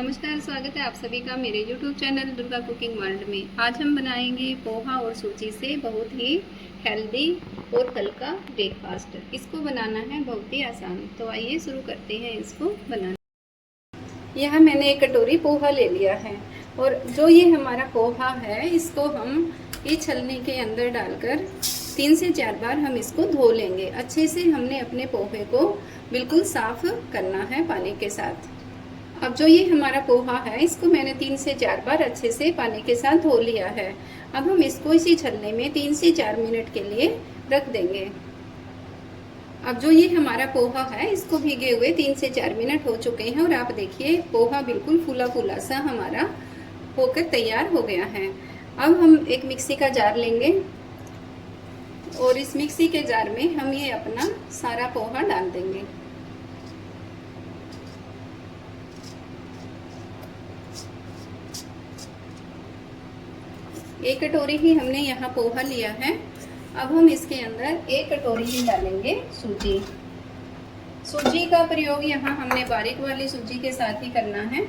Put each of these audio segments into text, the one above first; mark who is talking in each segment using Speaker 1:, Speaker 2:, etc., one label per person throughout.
Speaker 1: नमस्कार, स्वागत है आप सभी का मेरे YouTube channel Durga cooking world में। आज हम बनाएंगे पोहा और सूजी से बहुत ही हेल्दी और हल्का ब्रेकफास्ट। इसको बनाना है बहुत ही आसान, तो आइए शुरू करते हैं इसको बनाना। यह मैंने एक कटोरी पोहा ले लिया है और जो ये हमारा पोहा है इसको हम ये छलनी के अंदर डालकर 3 से 4 बार हम इसको धो लेंगे। अच्छे से हमने अपने पोहे को बिल्कुल साफ करना है पानी के साथ। अब जो ये हमारा पोहा है इसको मैंने 3 से 4 बार अच्छे से पानी के साथ धो लिया है। अब हम इसको इसी छलनी में 3 से 4 मिनट के लिए रख देंगे। अब जो ये हमारा पोहा है इसको भीगे हुए 3 से 4 मिनट हो चुके हैं और आप देखिए पोहा बिल्कुल फूला फूला सा हमारा होकर तैयार हो गया है। अब हम एक मिक्सी का जार लेंगे और इस मिक्सी के जार में हम ये अपना सारा पोहा डाल देंगे। एक कटोरी ही हमने यहाँ पोहा लिया है। अब हम इसके अंदर 1 कटोरी ही डालेंगे सूजी। सूजी का प्रयोग यहाँ हमने बारीक वाली सूजी के साथ ही करना है,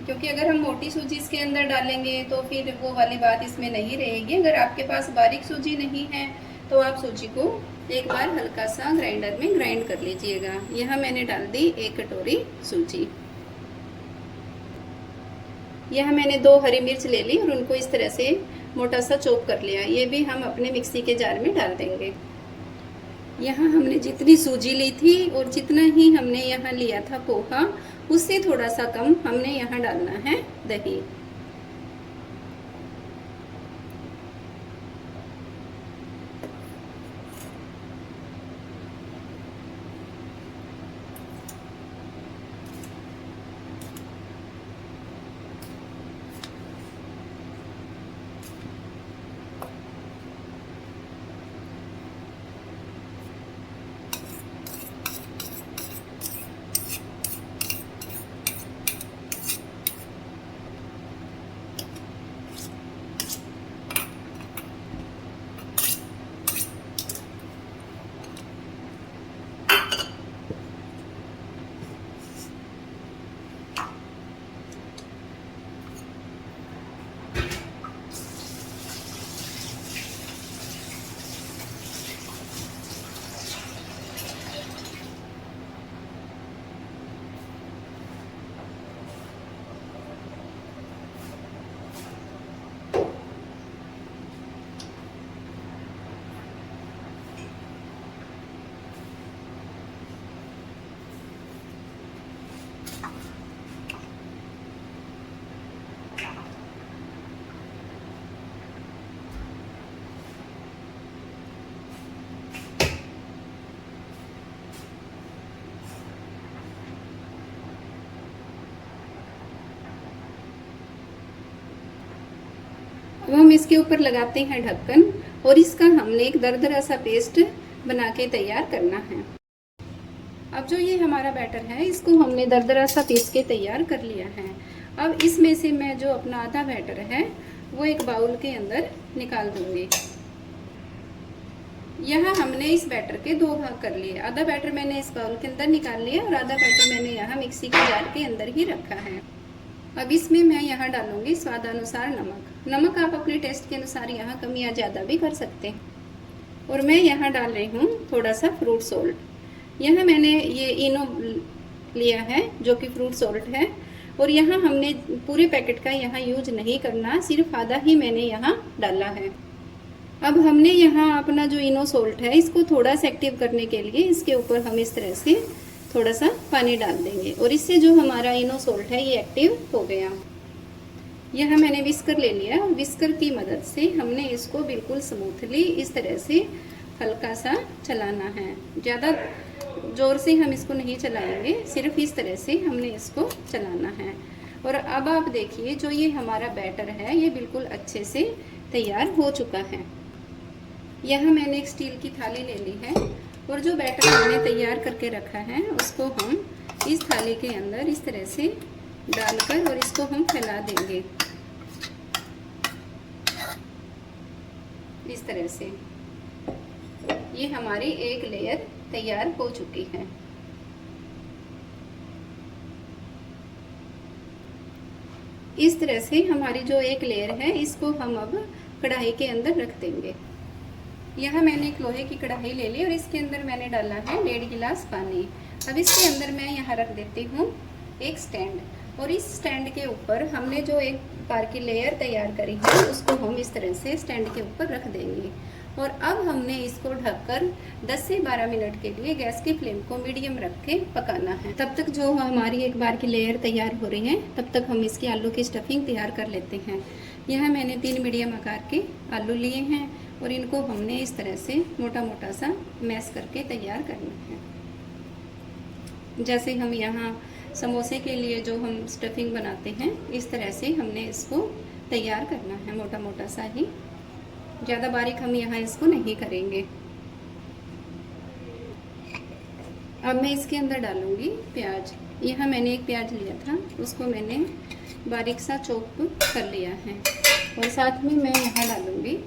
Speaker 1: क्योंकि अगर हम मोटी सूजी इसके अंदर डालेंगे तो फिर वो वाली बात इसमें नहीं रहेगी। अगर आपके पास बारीक सूजी नहीं है तो आप सूजी को एक बार हल्का सा ग्राइंडर में ग्राइंड कर लीजिएगा। यहाँ मैंने डाल दी 1 कटोरी सूजी। यह मैंने 2 हरी मिर्च ले ली और उनको इस तरह से मोटा सा चॉप कर लिया। ये भी हम अपने मिक्सी के जार में डाल देंगे। यहाँ हमने जितनी सूजी ली थी और जितना ही हमने यहाँ लिया था पोहा, उससे थोड़ा सा कम हमने यहाँ डालना है दही। अब हम इसके ऊपर लगाते हैं ढक्कन और इसका हमने एक दरदरा सा पेस्ट बना के तैयार करना है। अब जो ये हमारा बैटर है इसको हमने दरदरा सा पीस के तैयार कर लिया है। अब इसमें से मैं जो अपना आधा बैटर है वो एक बाउल के अंदर निकाल दूंगी। यहाँ हमने इस बैटर के 2 भाग कर लिए। आधा बैटर मैंने इस बाउल के अंदर निकाल लिया और आधा बैटर मैंने यहाँ मिक्सी के जार के अंदर ही रखा है। अब इसमें मैं यहाँ डालूंगी स्वादानुसार नमक। नमक आप अपने टेस्ट के अनुसार यहाँ कम या ज़्यादा भी कर सकते हैं। और मैं यहाँ डाल रही हूँ थोड़ा सा फ्रूट सॉल्ट। यहाँ मैंने ये इनो लिया है जो कि फ्रूट सॉल्ट है और यहाँ हमने पूरे पैकेट का यहाँ यूज नहीं करना, सिर्फ आधा ही मैंने यहाँ डाला है। अब हमने यहाँ अपना जो इनो सॉल्ट है इसको थोड़ा सा एक्टिव करने के लिए इसके ऊपर हम इस तरह से थोड़ा सा पानी डाल देंगे और इससे जो हमारा इनो सॉल्ट है ये एक्टिव हो गया। यह मैंने विस्कर ले लिया। विस्कर की मदद से हमने इसको बिल्कुल स्मूथली इस तरह से हल्का सा चलाना है। ज़्यादा ज़ोर से हम इसको नहीं चलाएंगे, सिर्फ इस तरह से हमने इसको चलाना है। और अब आप देखिए जो ये हमारा बैटर है ये बिल्कुल अच्छे से तैयार हो चुका है। यह मैंने एक स्टील की थाली ले ली है और जो बैटर हमने तैयार करके रखा है उसको हम इस थाली के अंदर इस तरह से डालकर और इसको हम फैला देंगे इस तरह से। ये हमारी एक लेयर तैयार हो चुकी है। इस तरह से हमारी जो एक लेयर है इसको हम अब कढ़ाई के अंदर रख देंगे। यहाँ मैंने एक लोहे की कढ़ाई ले ली और इसके अंदर मैंने डाला है 1.5 गिलास पानी। अब इसके अंदर मैं यहाँ रख देती हूँ एक स्टैंड, और इस स्टैंड के ऊपर हमने जो एक बार की लेयर तैयार करी है उसको हम इस तरह से स्टैंड के ऊपर रख देंगे। और अब हमने इसको ढककर 10 से 12 मिनट के लिए गैस की फ्लेम को मीडियम रख के पकाना है। तब तक जो हमारी एक बार की लेयर तैयार हो रही है तब तक हम इसकी आलू की स्टफिंग तैयार कर लेते हैं। यहाँ मैंने 3 मीडियम आकार के आलू लिए हैं और इनको हमने इस तरह से मोटा मोटा सा मैश करके तैयार करना है। जैसे हम यहाँ समोसे के लिए जो हम स्टफिंग बनाते हैं इस तरह से हमने इसको तैयार करना है, मोटा मोटा सा ही, ज़्यादा बारीक हम यहाँ इसको नहीं करेंगे। अब मैं इसके अंदर डालूंगी प्याज। यहाँ मैंने एक प्याज लिया था, उसको मैंने बारीक सा चॉप कर लिया है। और साथ में मैं यहाँ डालूंगी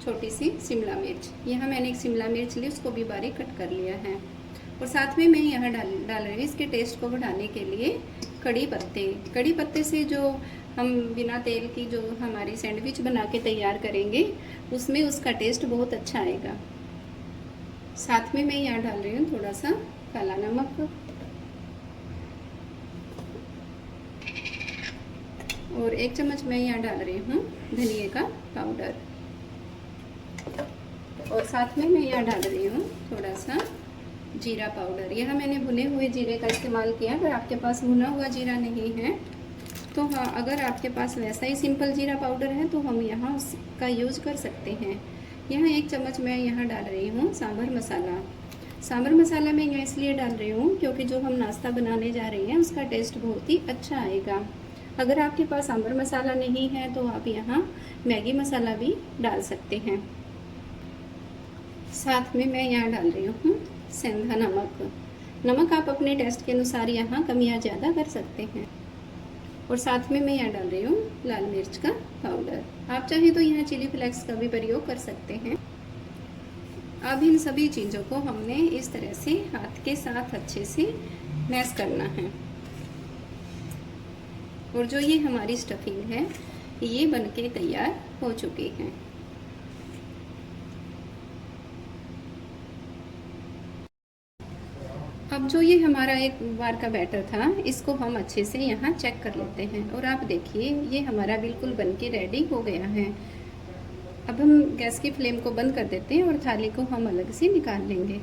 Speaker 1: छोटी सी शिमला मिर्च। यहाँ मैंने एक शिमला मिर्च ली, उसको भी बारीक कट कर लिया है। और साथ में मैं यहाँ डाल रही हूँ इसके टेस्ट को बढ़ाने के लिए कड़ी पत्ते। कड़ी पत्ते से जो हम बिना तेल की जो हमारी सैंडविच बना के तैयार करेंगे उसमें उसका टेस्ट बहुत अच्छा आएगा। साथ में मैं यहाँ डाल रही हूँ थोड़ा सा काला नमक और 1 चम्मच मैं यहाँ डाल रही हूँ धनिया का पाउडर। और साथ में मैं यहाँ डाल रही हूँ थोड़ा सा जीरा पाउडर। यहाँ मैंने भुने हुए जीरे का इस्तेमाल किया। अगर आपके पास भुना हुआ जीरा नहीं है तो हाँ, अगर आपके पास वैसा ही सिंपल जीरा पाउडर है तो हम यहाँ उसका यूज कर सकते हैं। यहाँ 1 चम्मच मैं यहाँ डाल रही हूँ सांभर मसाला। सांभर मसाला मैं यहाँ इसलिए डाल रही हूँ क्योंकि जो हम नाश्ता बनाने जा रहे हैं उसका टेस्ट बहुत ही अच्छा आएगा। अगर आपके पास सांभर मसाला नहीं है तो आप यहाँ मैगी मसाला भी डाल सकते हैं। साथ में मैं यहाँ डाल रही हूँ सेंधा नमक। नमक आप अपने टेस्ट के अनुसार यहाँ कम या ज़्यादा कर सकते हैं। और साथ में मैं यहाँ डाल रही हूँ लाल मिर्च का पाउडर। आप चाहे तो यहाँ चिली फ्लेक्स का भी प्रयोग कर सकते हैं। अब इन सभी चीज़ों को हमने इस तरह से हाथ के साथ अच्छे से मैश करना है। और जो ये हमारी स्टफिंग है ये बनके तैयार हो चुकी है। अब जो ये हमारा एक बार का बैटर था इसको हम अच्छे से यहाँ चेक कर लेते हैं। और आप देखिए ये हमारा बिल्कुल बनके रेडी हो गया है। अब हम गैस की फ्लेम को बंद कर देते हैं और थाली को हम अलग से निकाल लेंगे।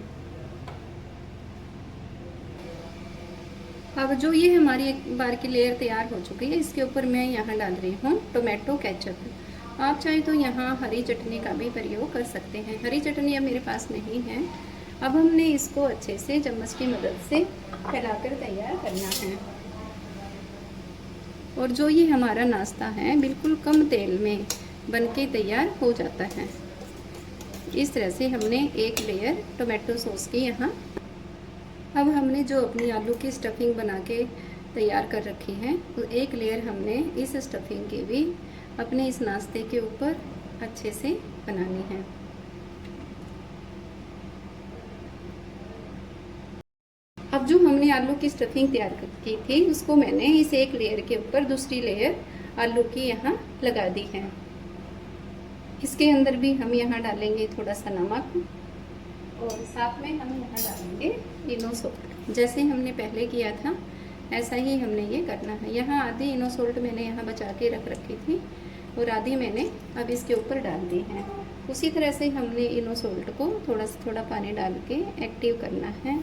Speaker 1: अब जो ये हमारी एक बार की लेयर तैयार हो चुकी है इसके ऊपर मैं यहाँ डाल रही हूँ टोमेटो केचप। आप चाहे तो यहाँ हरी चटनी का भी प्रयोग कर सकते हैं। हरी चटनी अब मेरे पास नहीं है। अब हमने इसको अच्छे से चम्मच की मदद से फैलाकर तैयार करना है। और जो ये हमारा नाश्ता है बिल्कुल कम तेल में बनके तैयार हो जाता है। इस तरह से हमने एक लेयर टोमेटो सॉस की यहाँ। अब हमने जो अपनी आलू की स्टफिंग बना के तैयार कर रखी है तो एक लेयर हमने इस स्टफिंग की भी अपने इस नाश्ते के ऊपर अच्छे से बनानी है। अब जो हमने आलू की स्टफिंग तैयार की थी उसको मैंने इस एक लेयर के ऊपर दूसरी लेयर आलू की यहाँ लगा दी है। इसके अंदर भी हम यहाँ डालेंगे थोड़ा सा नमक और साथ में हम यहाँ डालेंगे इनो सॉल्ट। जैसे हमने पहले किया था ऐसा ही हमने ये करना है। यहाँ आधी इनो सॉल्ट मैंने यहाँ बचा के रख रखी थी और आधी मैंने अब इसके ऊपर डाल दी है। उसी तरह से हमने इनो सॉल्ट को थोड़ा पानी डाल के एक्टिव करना है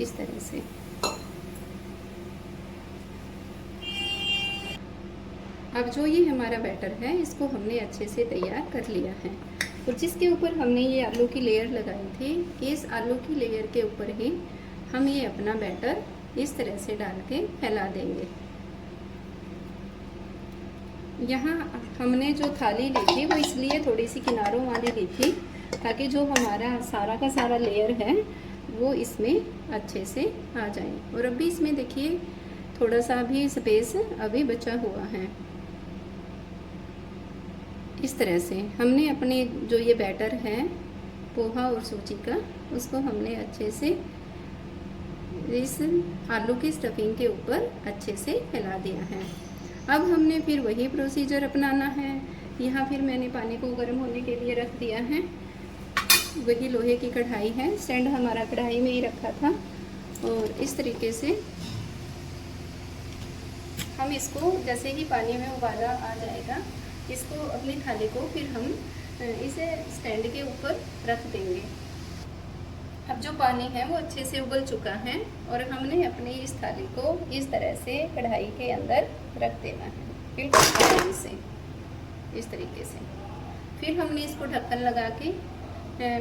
Speaker 1: इस तरह से। अब जो ये हमारा बैटर है इसको हमने अच्छे से तैयार कर लिया है। और जिसके ऊपर हमने ये आलू की लेयर लगाई थी इस आलू की लेयर के ऊपर ही हम ये अपना बैटर इस तरह से डाल के फैला देंगे। यहाँ हमने जो थाली ली थी वो इसलिए थोड़ी सी किनारों वाली ली थी ताकि जो हमारा सारा का सारा लेयर है वो इसमें अच्छे से आ जाए। और अभी इसमें देखिए थोड़ा सा भी स्पेस अभी बचा हुआ है। इस तरह से हमने अपने जो ये बैटर है पोहा और सूजी का उसको हमने अच्छे से इस आलू की स्टफिंग के ऊपर अच्छे से फैला दिया है। अब हमने फिर वही प्रोसीजर अपनाना है। यहाँ फिर मैंने पानी को गर्म होने के लिए रख दिया है। वही लोहे की कढ़ाई है, स्टैंड हमारा कढ़ाई में ही रखा था। और इस तरीके से हम इसको जैसे ही पानी में उबाला आ जाएगा, इसको अपनी थाली को फिर हम इसे स्टैंड के ऊपर रख देंगे। अब जो पानी है वो अच्छे से उबल चुका है और हमने अपनी इस थाली को इस तरह से कढ़ाई के अंदर रख देना है, बिल्कुल आराम से इस तरीके से। फिर हमने इसको ढक्कन लगा के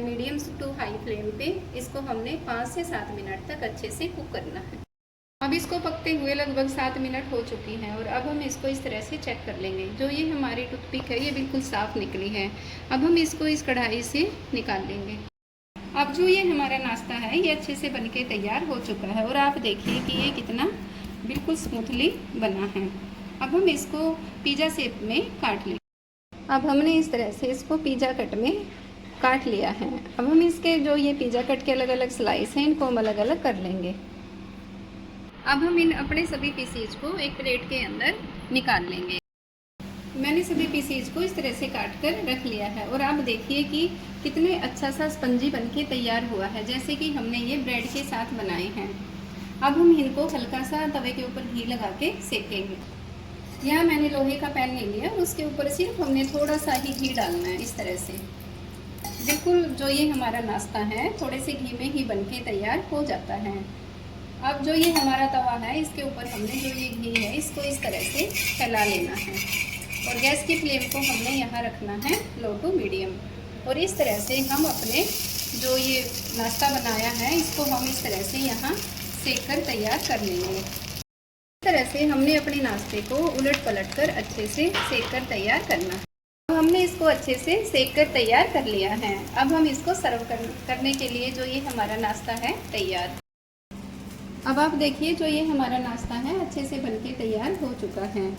Speaker 1: मीडियम टू हाई फ्लेम पे इसको हमने 5 से 7 मिनट तक अच्छे से कुक करना है। अब इसको पकते हुए लगभग 7 मिनट हो चुकी हैं और अब हम इसको इस तरह से चेक कर लेंगे। जो ये हमारी टूथपिक है ये बिल्कुल साफ़ निकली है। अब हम इसको इस कढ़ाई से निकाल लेंगे। अब जो ये हमारा नाश्ता है ये अच्छे से बनके तैयार हो चुका है और आप देखिए कि ये कितना बिल्कुल स्मूथली बना है। अब हम इसको पिज़्ज़ा शेप में काट लें। अब हमने इस तरह से इसको पिज़्ज़ा कट में काट लिया है। अब हम इसके जो ये पिज़्ज़ा कट के अलग अलग स्लाइस हैं इनको हम अलग अलग कर लेंगे। अब हम इन अपने सभी पीसीज को एक प्लेट के अंदर निकाल लेंगे। मैंने सभी पीसीज को इस तरह से काट कर रख लिया है और आप देखिए कि कितने अच्छा सा स्पंजी बनके तैयार हुआ है, जैसे कि हमने ये ब्रेड के साथ बनाए हैं। अब हम इनको हल्का सा तवे के ऊपर घी लगा के सेकेंगे। यहाँ मैंने लोहे का पैन ले लिया, उसके ऊपर सिर्फ हमने थोड़ा सा ही घी डालना है इस तरह से। बिल्कुल जो ये हमारा नाश्ता है थोड़े से घी में ही बनके तैयार हो जाता है। अब जो ये हमारा तवा है इसके ऊपर हमने जो ये घी है इसको इस तरह से फैला लेना है और गैस की फ्लेम को हमने यहाँ रखना है लो टू मीडियम। और इस तरह से हम अपने जो ये नाश्ता बनाया है इसको हम इस तरह से यहाँ सेक कर तैयार कर लेंगे। इस तरह से हमने अपने नाश्ते को उलट पलट कर अच्छे से सेक कर तैयार करना है। अब हमने इसको अच्छे से सेक कर तैयार कर लिया है। अब हम इसको सर्व करने के लिए जो ये हमारा नाश्ता है तैयार। अब आप देखिए जो ये हमारा नाश्ता है अच्छे से बनके तैयार हो चुका है।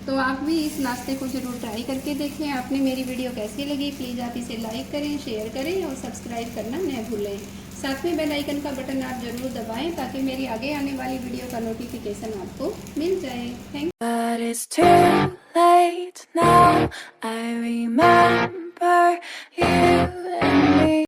Speaker 1: तो आप भी इस नाश्ते को ज़रूर ट्राई करके देखें। आपने मेरी वीडियो कैसी लगी प्लीज़ आप इसे लाइक करें, शेयर करें और सब्सक्राइब करना न भूलें। साथ में बेल आइकन का बटन आप ज़रूर दबाएं ताकि मेरी आगे आने वाली वीडियो का नोटिफिकेशन आपको मिल जाए। Thank you.